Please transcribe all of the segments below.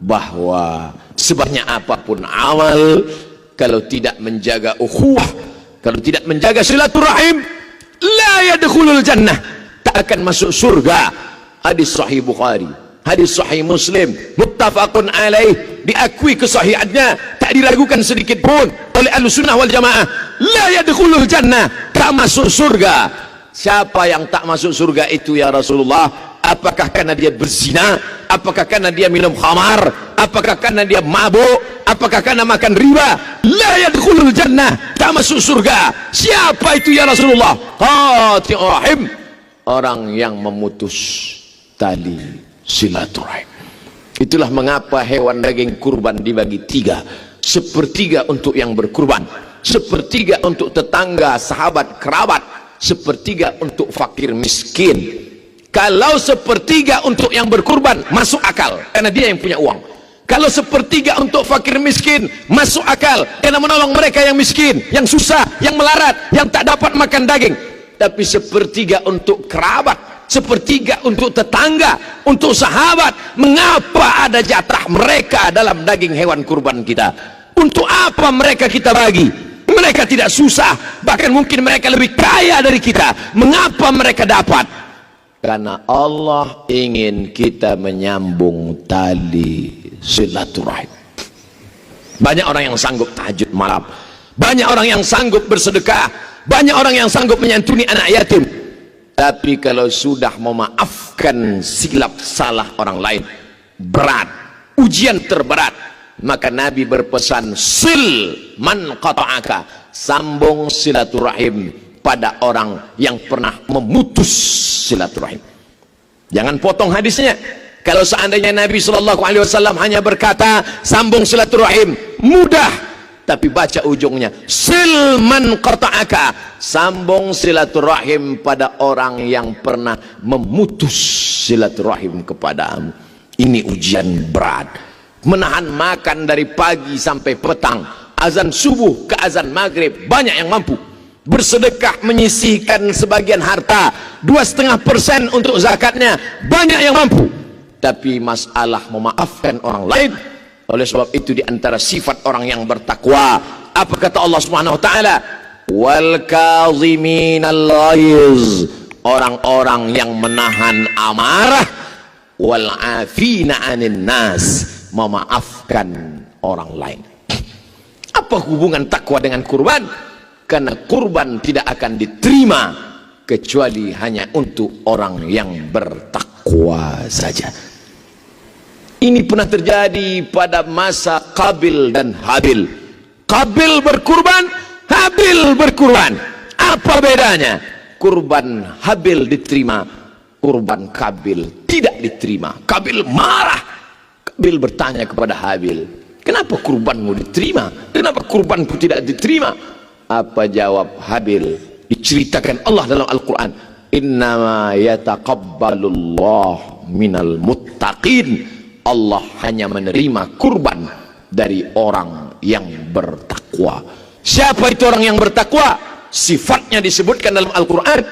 bahwa sebanyak apapun amal, kalau tidak menjaga ukhuwah, kalau tidak menjaga silaturahim, la yadkhulul jannah, tak akan masuk surga. Hadis sahih Bukhari, hadis sahih Muslim, muttafaqun alaih, diakui kesahihannya, tak diragukan sedikit pun oleh Ahlussunnah wal Jamaah. La yadkhulul jannah, tak masuk surga. Siapa yang tak masuk surga itu ya Rasulullah? Apakah karena dia berzina? Apakah karena dia minum khamar? Apakah karena dia mabuk? Apakah karena makan riba? La yadkhulul jannah, tak masuk surga. Siapa itu ya Rasulullah? Qati'ur rahim, orang yang memutus tali silaturahim. Itulah mengapa hewan daging kurban dibagi tiga: sepertiga untuk yang berkurban, sepertiga untuk tetangga, sahabat, kerabat, sepertiga untuk fakir miskin. Kalau sepertiga untuk yang berkurban masuk akal karena dia yang punya uang. Kalau sepertiga untuk fakir miskin masuk akal karena menolong mereka yang miskin, yang susah, yang melarat, yang tak dapat makan daging. Tapi sepertiga untuk kerabat, sepertiga untuk tetangga, untuk sahabat, mengapa ada jatah mereka dalam daging hewan kurban kita? Untuk apa mereka kita bagi? Mereka tidak susah, bahkan mungkin mereka lebih kaya dari kita. Mengapa mereka dapat? Karena Allah ingin kita menyambung tali silaturahim. Banyak orang yang sanggup tahajud malam, banyak orang yang sanggup bersedekah, banyak orang yang sanggup menyantuni anak yatim. Tapi kalau sudah memaafkan silap salah orang lain, berat, ujian terberat. Maka Nabi berpesan, sil man qata'aka, sambung silaturahim pada orang yang pernah memutus silaturahim. Jangan potong hadisnya. Kalau seandainya Nabi SAW hanya berkata sambung silaturahim, mudah, tapi baca ujungnya, sil man qata'aka, sambung silaturahim pada orang yang pernah memutus silaturahim kepadamu. Ini ujian berat. Menahan makan dari pagi sampai petang, azan subuh ke azan maghrib, banyak yang mampu. Bersedekah menyisihkan sebagian harta, 2,5% untuk zakatnya, banyak yang mampu. Tapi masalah memaafkan orang lain. Oleh sebab itu di antara sifat orang yang bertakwa, apa kata Allah Subhanahu wa taala? Wal kaziminal ghaiz, orang-orang yang menahan amarah, wal afina 'anil nas, memaafkan orang lain. Apa hubungan takwa dengan kurban? Karena kurban tidak akan diterima kecuali hanya untuk orang yang bertakwa saja. Ini pernah terjadi pada masa Qabil dan Habil. Qabil berkurban, Habil berkurban. Apa bedanya? Kurban Habil diterima, kurban Qabil tidak diterima. Qabil marah. Qabil bertanya kepada Habil, kenapa kurbanmu diterima? Kenapa kurbanku tidak diterima? Apa jawab Habil? Diceritakan Allah dalam Al-Quran, innama yataqabbalullah minal muttaqin, Allah hanya menerima kurban dari orang yang bertakwa. Siapa itu orang yang bertakwa? Sifatnya disebutkan dalam Al-Quran,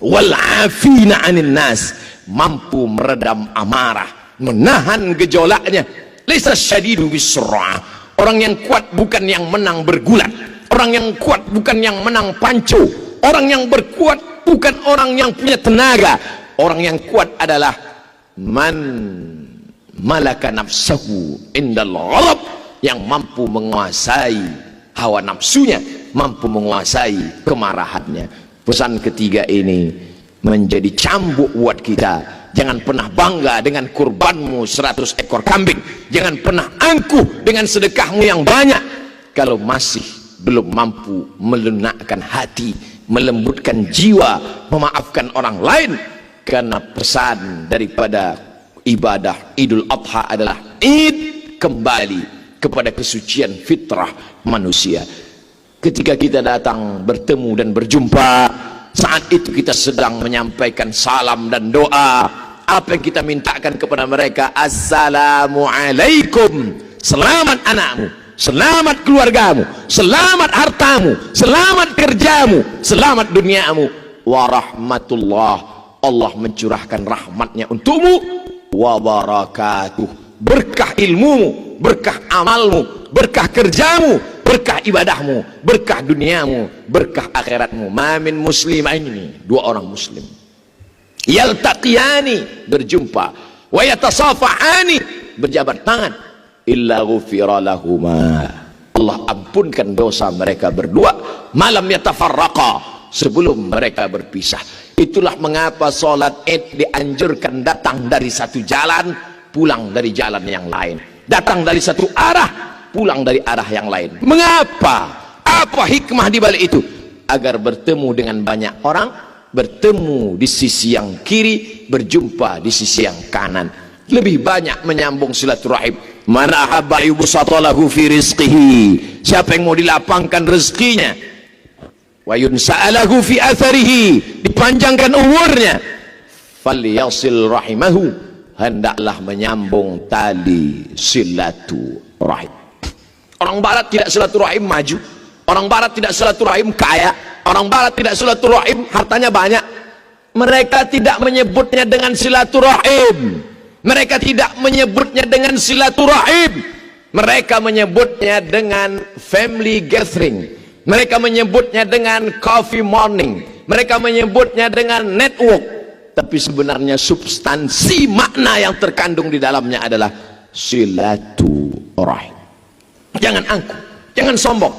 wal afina 'anil nas, mampu meredam amarah, menahan gejolaknya. Laisa syadidu bisra, orang yang kuat bukan yang menang bergulat, orang yang kuat bukan yang menang pancu, orang yang berkuat bukan orang yang punya tenaga. Orang yang kuat adalah man malaka nafsahu indal ghadab, yang mampu menguasai hawa nafsunya, mampu menguasai kemarahannya. Pesan ketiga ini menjadi cambuk buat kita. Jangan pernah bangga dengan kurbanmu 100 ekor kambing. Jangan pernah angkuh dengan sedekahmu yang banyak kalau masih belum mampu melunakkan hati, melembutkan jiwa, memaafkan orang lain. Karena pesan daripada ibadah Idul Adha adalah id kembali kepada kesucian fitrah manusia. Ketika kita datang bertemu dan berjumpa, saat itu kita sedang menyampaikan salam dan doa. Apa yang kita mintakan kepada mereka? Assalamualaikum, selamat anakmu, selamat keluargamu, selamat hartamu, selamat kerjamu, selamat duniamu, warahmatullah, Allah mencurahkan rahmatnya untukmu, wabarakatuh, berkah ilmumu, berkah amalmu, berkah kerjamu, berkah ibadahmu, berkah duniamu, berkah akhiratmu. Ma min muslimaini, dua orang muslim, yaltaqiyani, berjumpa, wa yatasafahani, berjabat tangan, illa ghufira lahuma, Allah ampunkan dosa mereka berdua, malam yatafarraqa, sebelum mereka berpisah. Itulah mengapa sholat Id dianjurkan datang dari satu jalan, pulang dari jalan yang lain, datang dari satu arah, pulang dari arah yang lain. Mengapa? Apa hikmah di balik itu? Agar bertemu dengan banyak orang, bertemu di sisi yang kiri, berjumpa di sisi yang kanan, lebih banyak menyambung silaturahim. Man ahabba yubsatalahu fi rizqihi, siapa yang mau dilapangkan rezekinya, wa yunsa'alahu fi atharihi, dipanjangkan umurnya, falyasil rahimahu, hendaklah menyambung tali silaturahim. Orang barat tidak silaturahim maju, orang barat tidak silaturahim kaya, orang barat tidak silaturahim hartanya banyak. Mereka tidak menyebutnya dengan silaturahim, mereka tidak menyebutnya dengan silaturahim, mereka menyebutnya dengan family gathering, mereka menyebutnya dengan coffee morning, mereka menyebutnya dengan network. Tapi sebenarnya substansi makna yang terkandung di dalamnya adalah silaturahim. Jangan angkuh, jangan sombong,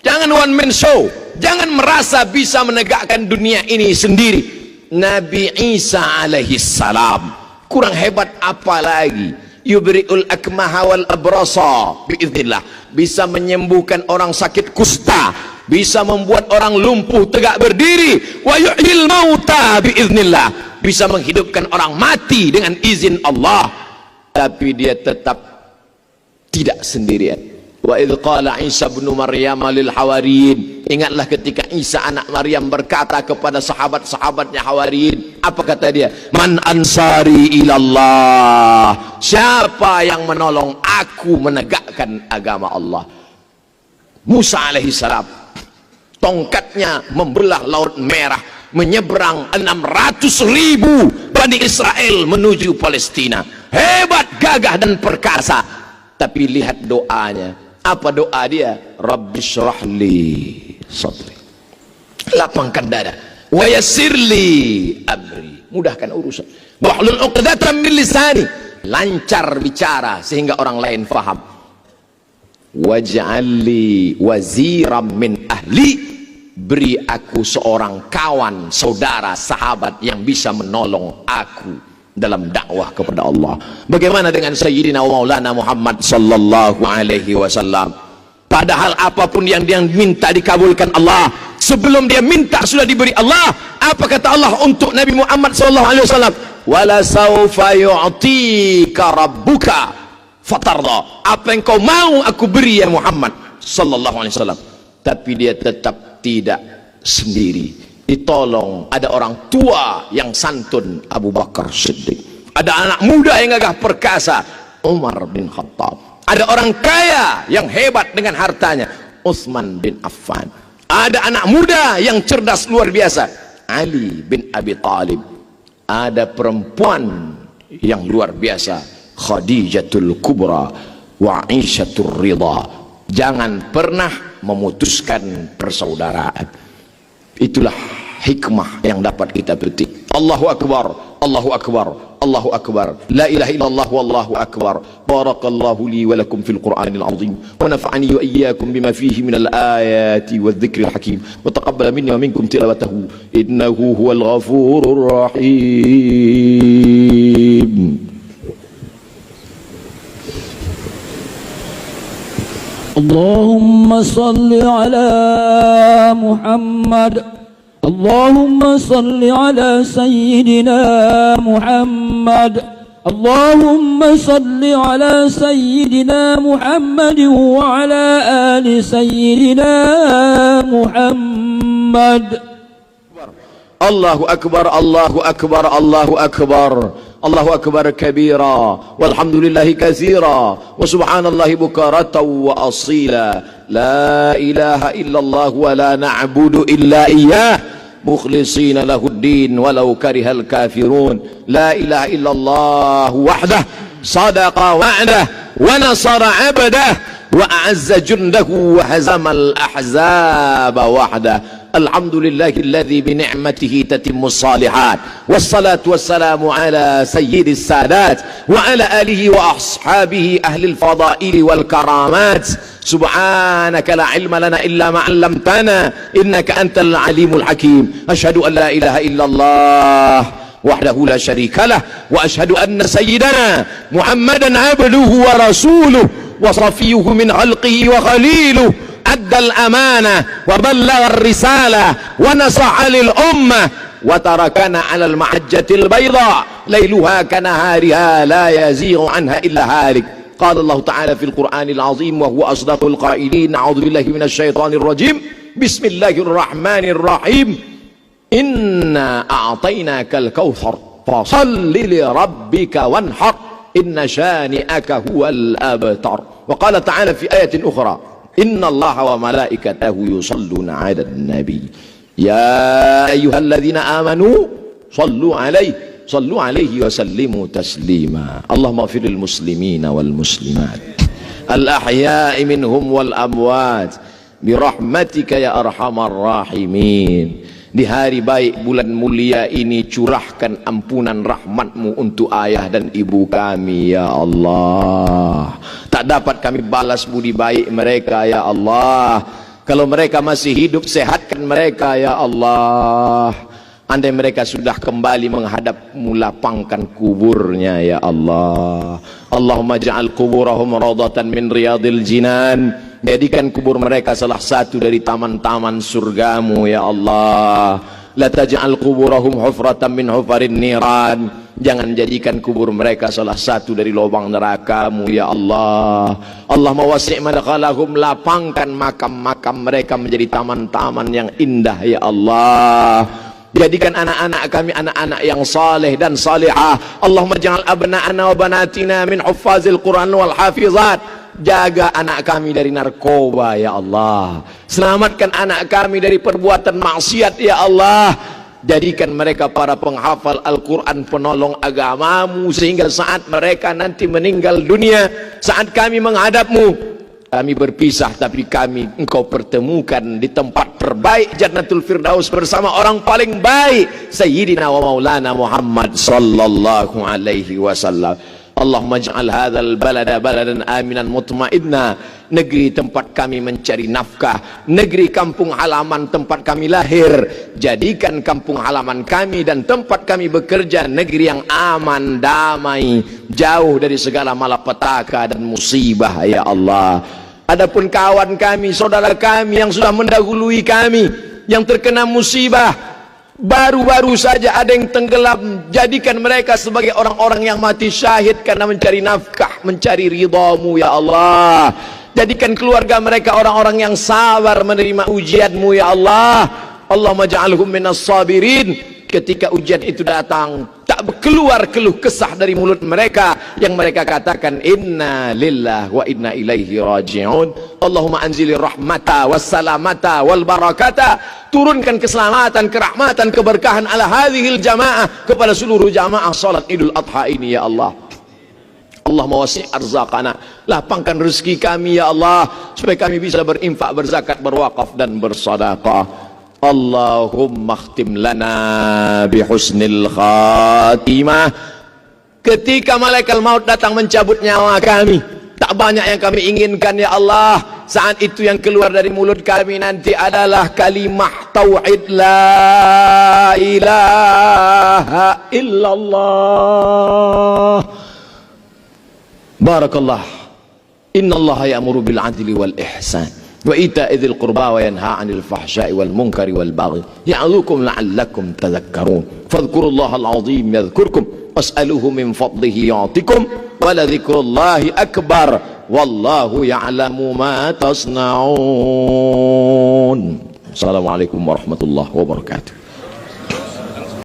jangan one man show, jangan merasa bisa menegakkan dunia ini sendiri. Nabi Isa alaihi salam kurang hebat apa lagi? Yubri'ul akmaha wal abrasa biiznillah, bisa menyembuhkan orang sakit kusta, bisa membuat orang lumpuh tegak berdiri. Wa yuhyil mauta biiznillah, bisa menghidupkan orang mati dengan izin Allah. Tapi dia tetap tidak sendirian. Wa idh qala Isa bin Maryam lil hawariyin, ingatlah ketika Isa anak Maryam berkata kepada sahabat-sahabatnya hawariyin, apa kata dia? Man ansari ilallah, siapa yang menolong aku menegakkan agama Allah? Musa alaihi salam, tongkatnya membelah laut merah, menyeberang 600.000 Bani Israel menuju Palestina. Hebat, gagah dan perkasa. Tapi lihat doanya. Apa doa dia? Rabbi syrahli sadri, lapangkan dada, wa yassirli amri, mudahkan urusan, wahlul 'uqdatam min lisani, lancar bicara sehingga orang lain faham, waj'alli waziram min ahli, beri aku seorang kawan, saudara, sahabat yang bisa menolong aku dalam dakwah kepada Allah. Bagaimana dengan Sayyidina wa Maulana Muhammad sallallahu alaihi wasallam? Padahal apapun yang dia minta dikabulkan Allah. Sebelum dia minta sudah diberi Allah. Apa kata Allah untuk Nabi Muhammad sallallahu alaihi wasallam? Wala saufa yu'tika rabbuka fatarda, apa yang kau mau aku beri ya Muhammad sallallahu alaihi wasallam. Tapi dia tetap tidak sendiri, ditolong. Ada orang tua yang santun, Abu Bakar Siddiq. Ada anak muda yang gagah perkasa, Umar bin Khattab. Ada orang kaya yang hebat dengan hartanya, Utsman bin Affan. Ada anak muda yang cerdas luar biasa, Ali bin Abi Thalib. Ada perempuan yang luar biasa, Khadijatul Kubra wa Aisyatul Ridha. Jangan pernah memutuskan persaudaraan. Itulah hikmah yang dapat kita petik. Allahu Akbar, Allahu Akbar, Allahu Akbar, la ilaha illallah wallahu akbar. Barakallahu li wa lakum fil Qur'anil azim, wa nafa'ani wa iyyakum bima fihi minal ayati wadh-dhikril hakim, wa taqabbala minni wa minkum tilawatahu innahu huwal ghafurur rahim. Allahumma salli ala Muhammad, Allahumma salli ala Sayyidina Muhammad, Allahumma salli ala Sayyidina Muhammad wa ala ali Sayyidina Muhammad. Allahu Akbar, Allahu Akbar, Allahu Akbar, Allahu Akbar kabira, walhamdulillahi katsira, wa subhanallahi bukaratan wa asila. La ilaha illallah wa la na'budu illa iyyah, mukhlisina lahuddin walau karihal kafirun. La ilaha illallah wahdah صدق وعده ونصر عبده وأعز جنده وهزم الأحزاب وحده. الحمد لله الذي بنعمته تتم الصالحات، والصلاة والسلام على سيد السادات وعلى آله وأصحابه أهل الفضائل والكرامات. سبحانك لا علم لنا إلا ما علمتنا إنك أنت العليم الحكيم. أشهد أن لا إله إلا الله وحده لا شريك له، وأشهد أن سيدنا محمدا عبده ورسوله وصفيه من خلقه وخليله، أدى الأمانة وبلغ الرسالة ونصح للأمة وتركنا على المحجة البيضاء ليلها كنهارها لا يزيغ عنها إلا هالك. قال الله تعالى في القرآن العظيم وهو أصدق القائلين: أعوذ بالله من الشيطان الرجيم، بسم الله الرحمن الرحيم، إنا أعطيناك الكوثر فصل لربك وانحر إن شانئك هو الأبتر. وقال تعالى في آية أخرى: إن الله وملائكته يصلون على النبي يا أيها الذين آمنوا صلوا عليه وسلموا تسليما. اللهم اغفر للمسلمين والمسلمات الأحياء منهم والأموات برحمتك يا أرحم الراحمين. Di hari baik bulan mulia ini, curahkan ampunan rahmatmu untuk ayah dan ibu kami ya Allah. Tak dapat kami balas budi baik mereka ya Allah. Kalau mereka masih hidup, sehatkan mereka ya Allah. Andai mereka sudah kembali menghadapmu, lapangkan kuburnya ya Allah. Allahumma ja'al kuburahum rawdatan min riyadil jinan. Jadikan kubur mereka salah satu dari taman-taman surgamu ya Allah. La taj'al kuburahum hufratan min hufarin niran. Jangan jadikan kubur mereka salah satu dari lubang nerakamu ya Allah. Allahumma wasi' madkhalahum, lapangkan makam-makam mereka menjadi taman-taman yang indah ya Allah. Jadikan anak-anak kami anak-anak yang saleh dan salihah. Allahumma ja'al abna'ana wa banatina min huffazil Quran wal hafizat. Jaga anak kami dari narkoba ya Allah. Selamatkan anak kami dari perbuatan maksiat ya Allah. Jadikan mereka para penghafal Al-Quran, penolong agamamu, sehingga saat mereka nanti meninggal dunia, saat kami menghadapmu, kami berpisah tapi engkau pertemukan di tempat terbaik Jannatul Firdaus bersama orang paling baik, Sayyidina wa Maulana Muhammad sallallahu alaihi wasallam. Allahumma ja'al hadzal balada baladan aminan mutmainna. Negeri tempat kami mencari nafkah, negeri kampung halaman tempat kami lahir, jadikan kampung halaman kami dan tempat kami bekerja negeri yang aman, damai, jauh dari segala malapetaka dan musibah ya Allah. Adapun kawan kami, saudara kami yang sudah mendahului kami, yang terkena musibah, baru-baru saja ada yang tenggelam, jadikan mereka sebagai orang-orang yang mati syahid karena mencari nafkah, mencari ridhamu ya Allah. Jadikan keluarga mereka orang-orang yang sabar menerima ujianmu ya Allah. Allahumma ja'alhum minas sabirin. Ketika ujian itu datang, tak keluar keluh kesah dari mulut mereka, yang mereka katakan inna lillahi wa inna ilaihi raji'un. Allahumma anzilir rahmata wassalamata wal barakata. Turunkan keselamatan, kerahmatan, keberkahan ala hadhil jamaah, kepada seluruh jamaah salat Idul Adha ini ya Allah. Allahumma wasi' arzaqana, lapangkan rezeki kami ya Allah, supaya kami bisa berinfak, berzakat, berwakaf dan bersedekah. Allahumma khtim lana bihusnil khatimah. Ketika malaikat maut datang mencabut nyawa kami, tak banyak yang kami inginkan ya Allah. Saat itu yang keluar dari mulut kami nanti adalah kalimah tauhid, la ilaha illallah. Barakallah. Innallaha ya'muru bil adli wal ihsan wa ita'i dzil qurba wa yanha 'anil fahsya'i wal munkari wal baghi ya'idzukum la'allakum tadhakkarun. Fadhkurullahal 'azim yadhkurkum was'aluhu min fadlihi yu'tikum wa la dzikrullahi akbar wallahu ya'lamu ma tasna'un. Assalamualaikum warahmatullahi wabarakatuh.